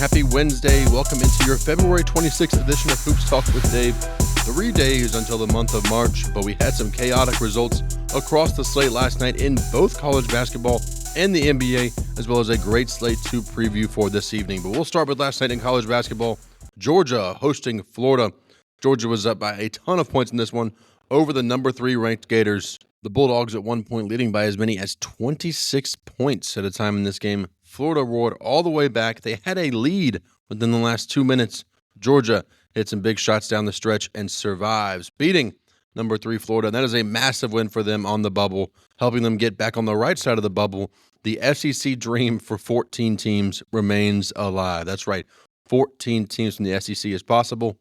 Happy Wednesday. Welcome into your February 26th edition of Hoops Talk with Dave. 3 days until the month of March, but we had some chaotic results across the slate last night in both college basketball and the NBA, as well as a great slate to preview for this evening. But we'll start with last night in college basketball. Georgia hosting Florida. Georgia was up by a ton of points in this one over the number 3 ranked Gators. The Bulldogs at one point leading by as many as 26 points at a time in this game. Florida roared all the way back. They had a lead within the last 2 minutes. Georgia hit some big shots down the stretch and survives, beating number 3 Florida. And that is a massive win for them on the bubble, helping them get back on the right side of the bubble. The SEC dream for 14 teams remains alive. That's right, 14 teams from the SEC is possible.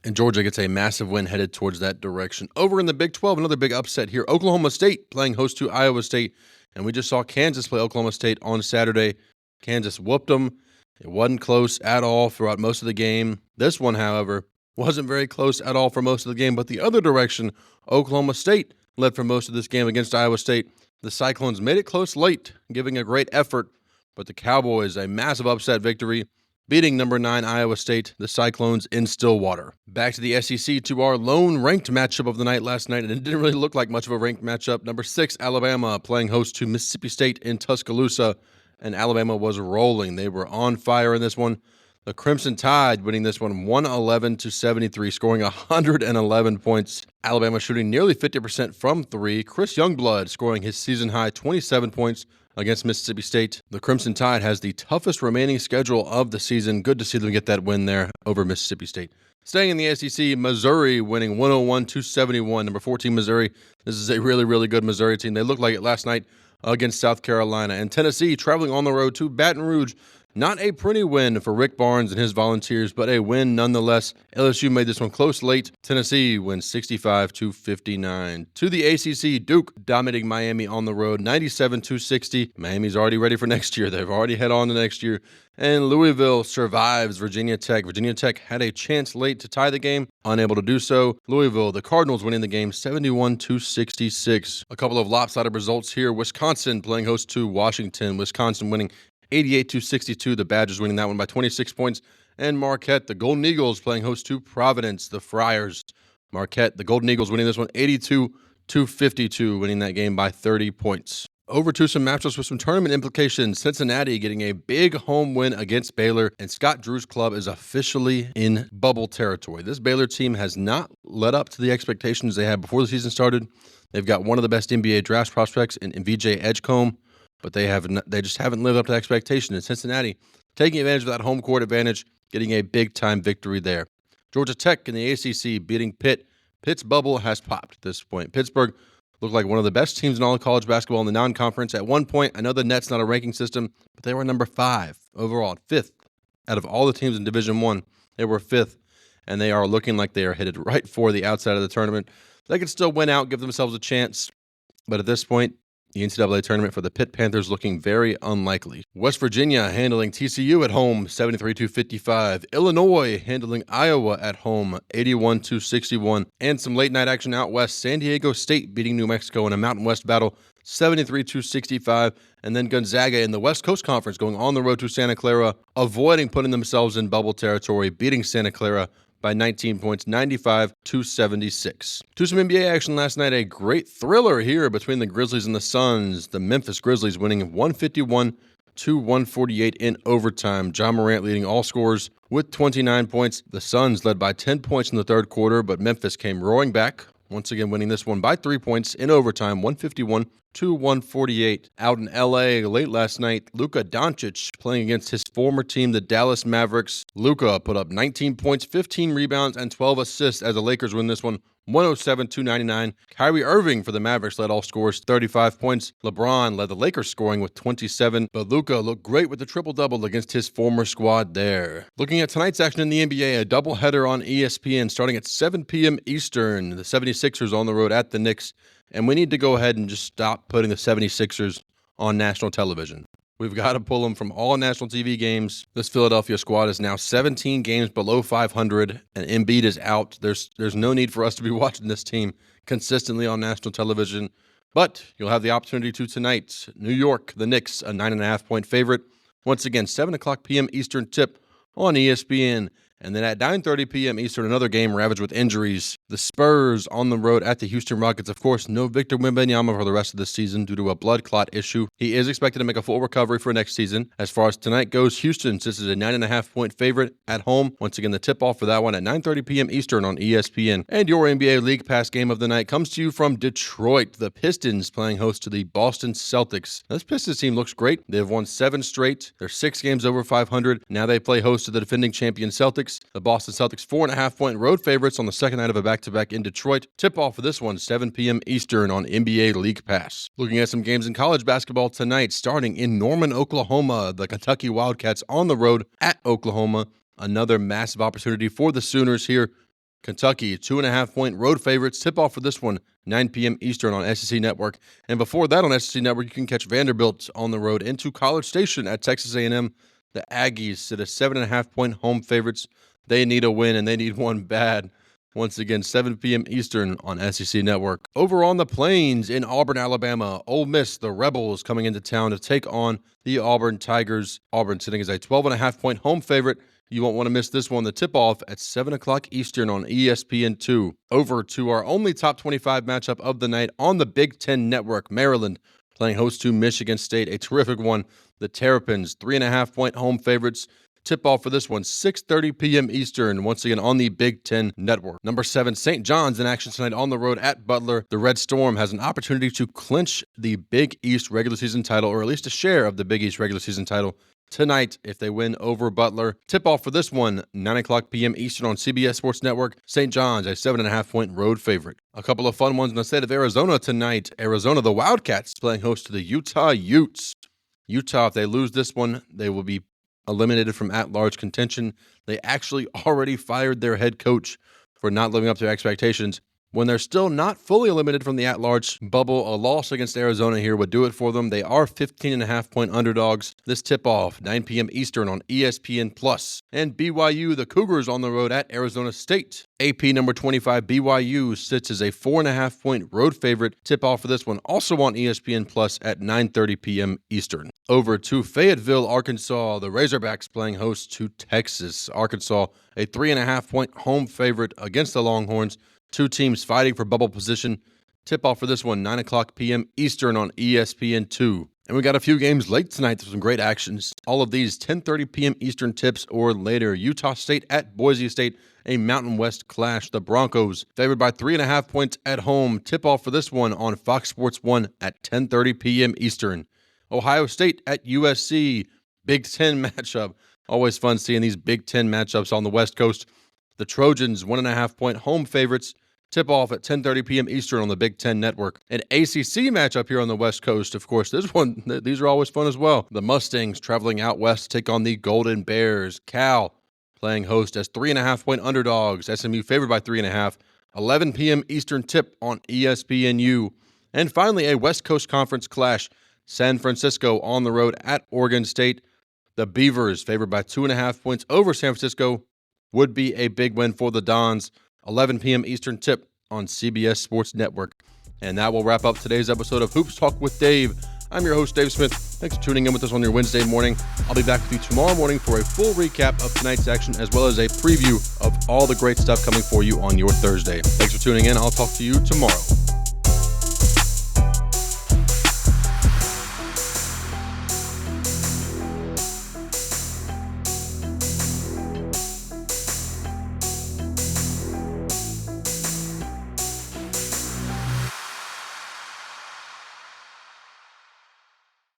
And Georgia gets a massive win headed towards that direction. Over in the Big 12, another big upset here. Oklahoma State playing host to Iowa State. And we just saw Kansas play Oklahoma State on Saturday. Kansas whooped them. It wasn't close at all throughout most of the game. This one, however, wasn't very close at all for most of the game. But the other direction, Oklahoma State led for most of this game against Iowa State. The Cyclones made it close late, giving a great effort. But the Cowboys, a massive upset victory, beating number 9 Iowa State, the Cyclones in Stillwater. Back to the SEC to our lone ranked matchup of the night last night, and it didn't really look like much of a ranked matchup. Number 6 Alabama playing host to Mississippi State in Tuscaloosa, and Alabama was rolling. They were on fire in this one. The Crimson Tide winning this one 111-73, scoring 111 points. Alabama shooting nearly 50% from 3. Chris Youngblood scoring his season-high 27 points against Mississippi State. The Crimson Tide has the toughest remaining schedule of the season. Good to see them get that win there over Mississippi State. Staying in the SEC, Missouri winning 101-71. Number 14 Missouri. This is a really, really good Missouri team. They looked like it last night against South Carolina. And Tennessee traveling on the road to Baton Rouge. Not a pretty win for Rick Barnes and his Volunteers, but a win nonetheless. LSU made this one close late. Tennessee wins 65-59. To the ACC, Duke dominating Miami on the road, 97-60. Miami's already ready for next year. They've already head on to next year. And Louisville survives Virginia Tech. Virginia Tech had a chance late to tie the game, unable to do so. Louisville, the Cardinals winning the game 71-66. A couple of lopsided results here. Wisconsin playing host to Washington. Wisconsin winning 88-62. The Badgers winning that one by 26 points. And Marquette, the Golden Eagles playing host to Providence, the Friars. Marquette, the Golden Eagles winning this one 82-52, winning that game by 30 points. Over to some matchups with some tournament implications. Cincinnati getting a big home win against Baylor, and Scott Drew's club is officially in bubble territory. This Baylor team has not led up to the expectations they had before the season started. They've got one of the best NBA draft prospects in VJ Edgecombe, but they just haven't lived up to expectations. And Cincinnati taking advantage of that home court advantage, getting a big-time victory there. Georgia Tech in the ACC beating Pitt. Pitt's bubble has popped at this point. Pittsburgh looked like one of the best teams in all of college basketball in the non-conference. At one point, I know the net's not a ranking system, but they were number 5 overall, 5th. Out of all the teams in Division I, they were 5th, and they are looking like they are headed right for the outside of the tournament. They can still win out, give themselves a chance, but at this point, the NCAA tournament for the Pitt Panthers looking very unlikely. West Virginia handling TCU at home, 73-55. Illinois handling Iowa at home, 81-61. And some late-night action out west. San Diego State beating New Mexico in a Mountain West battle, 73-65. And then Gonzaga in the West Coast Conference going on the road to Santa Clara, avoiding putting themselves in bubble territory, beating Santa Clara by 19 points, 95-76. To some NBA action last night, a great thriller here between the Grizzlies and the Suns. The Memphis Grizzlies winning 151-148 in overtime. Ja Morant leading all scorers with 29 points. The Suns led by 10 points in the third quarter, but Memphis came roaring back, once again winning this one by 3 points in overtime, 151-148. Out in L.A. late last night, Luka Doncic playing against his former team, the Dallas Mavericks. Luka put up 19 points, 15 rebounds, and 12 assists as the Lakers win this one 107-99. Kyrie Irving for the Mavericks led all scorers, 35 points. LeBron led the Lakers scoring with 27, but Luka looked great with the triple-double against his former squad there. Looking at tonight's action in the NBA, a doubleheader on ESPN starting at 7 p.m. Eastern. The 76ers on the road at the Knicks, and we need to go ahead and just stop putting the 76ers on national television. We've got to pull them from all national TV games. This Philadelphia squad is now 17 games below 500, and Embiid is out. There's no need for us to be watching this team consistently on national television, but you'll have the opportunity to tonight. New York, the Knicks, a 9.5-point favorite. Once again, 7 o'clock p.m. Eastern tip on ESPN. And then at 9:30 p.m. Eastern, another game ravaged with injuries. The Spurs on the road at the Houston Rockets. Of course, no Victor Wembanyama for the rest of the season due to a blood clot issue. He is expected to make a full recovery for next season. As far as tonight goes, Houston sits as a 9.5-point favorite at home. Once again, the tip-off for that one at 9:30 p.m. Eastern on ESPN. And your NBA League Pass game of the night comes to you from Detroit. The Pistons playing host to the Boston Celtics. Now, this Pistons team looks great. They've won 7 straight. They're 6 games over 500. Now they play host to the defending champion Celtics. The Boston Celtics 4.5-point road favorites on the second night of a back-to-back in Detroit. Tip-off for this one, 7 p.m. Eastern on NBA League Pass. Looking at some games in college basketball tonight, starting in Norman, Oklahoma, the Kentucky Wildcats on the road at Oklahoma. Another massive opportunity for the Sooners here. Kentucky, 2.5-point road favorites. Tip-off for this one, 9 p.m. Eastern on SEC Network. And before that on SEC Network, you can catch Vanderbilt on the road into College Station at Texas A&M. The Aggies sit as 7.5-point home favorites. They need a win, and they need one bad. Once again, 7 p.m. Eastern on SEC Network. Over on the Plains in Auburn, Alabama, Ole Miss, the Rebels, coming into town to take on the Auburn Tigers. Auburn sitting as a 12.5-point home favorite. You won't want to miss this one. The tip-off at 7 o'clock Eastern on ESPN2. Over to our only top 25 matchup of the night on the Big Ten Network. Maryland playing host to Michigan State. A terrific one. The Terrapins, 3.5-point home favorites. Tip-off for this one, 6:30 p.m. Eastern, once again on the Big Ten Network. Number 7, St. John's in action tonight on the road at Butler. The Red Storm has an opportunity to clinch the Big East regular season title, or at least a share of the Big East regular season title, tonight if they win over Butler. Tip-off for this one, 9 o'clock p.m. Eastern on CBS Sports Network. St. John's, a 7.5-point road favorite. A couple of fun ones in the state of Arizona tonight. Arizona, the Wildcats, playing host to the Utah Utes. Utah, if they lose this one, they will be eliminated from at-large contention. They actually already fired their head coach for not living up to their expectations. When they're still not fully eliminated from the at-large bubble, a loss against Arizona here would do it for them. They are 15.5-point underdogs. This tip-off, 9 p.m. Eastern on ESPN+. And BYU, the Cougars on the road at Arizona State. AP number 25, BYU, sits as a 4.5-point road favorite. Tip-off for this one, also on ESPN+ at 9:30 p.m. Eastern. Over to Fayetteville, Arkansas, the Razorbacks playing host to Texas. Arkansas, a 3.5-point home favorite against the Longhorns. Two teams fighting for bubble position. Tip-off for this one, 9 o'clock p.m. Eastern on ESPN2. And we got a few games late tonight. There's some great actions. All of these 10:30 p.m. Eastern tips or later. Utah State at Boise State, a Mountain West clash. The Broncos favored by 3.5 points at home. Tip-off for this one on Fox Sports 1 at 10:30 p.m. Eastern. Ohio State at USC, Big Ten matchup. Always fun seeing these Big Ten matchups on the West Coast. The Trojans, 1.5-point home favorites. Tip-off at 10:30 p.m. Eastern on the Big Ten Network. An ACC matchup here on the West Coast, of course. These are always fun as well. The Mustangs traveling out west to take on the Golden Bears. Cal playing host as 3.5-point underdogs. SMU favored by 3.5. 11 p.m. Eastern tip on ESPNU. And finally, a West Coast Conference clash. San Francisco on the road at Oregon State. The Beavers favored by 2.5 points over San Francisco. Would be a big win for the Dons. 11 p.m. Eastern tip on CBS Sports Network. And that will wrap up today's episode of Hoops Talk with Dave. I'm your host, Dave Smith. Thanks for tuning in with us on your Wednesday morning. I'll be back with you tomorrow morning for a full recap of tonight's action, as well as a preview of all the great stuff coming for you on your Thursday. Thanks for tuning in. I'll talk to you tomorrow.